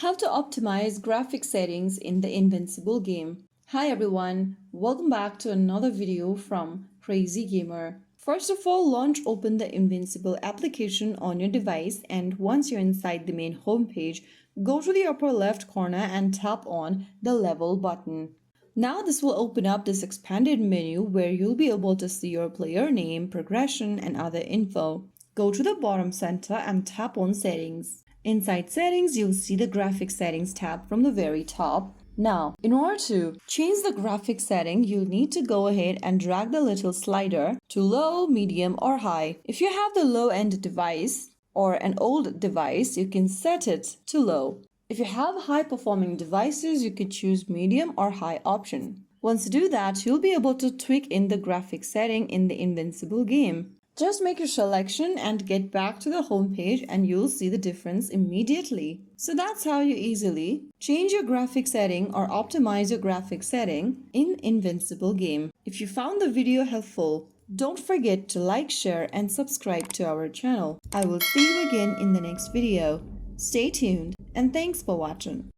How to optimize graphic settings in the Invincible game. Hi everyone, welcome back to another video from Crazy Gamer. First of all, open the Invincible application on your device, and once you're inside the main homepage, go to the upper left corner and tap on the level button. Now this will open up this expanded menu where you'll be able to see your player name, progression, and other info. Go to the bottom center and tap on settings. Inside settings, you'll see the graphic settings tab from the very top. Now, in order to change the graphic setting, you'll need to go ahead and drag the little slider to low, medium, or high. If you have the low-end device or an old device, you can set it to low. If you have high-performing devices, you could choose medium or high option. Once you do that, you'll be able to tweak in the graphic setting in the Invincible game. Just make your selection and get back to the home page and you'll see the difference immediately. So that's how you easily change your graphic setting or optimize your graphic setting in Invincible game. If you found the video helpful, don't forget to like, share, and subscribe to our channel. I will see you again in the next video. Stay tuned and thanks for watching.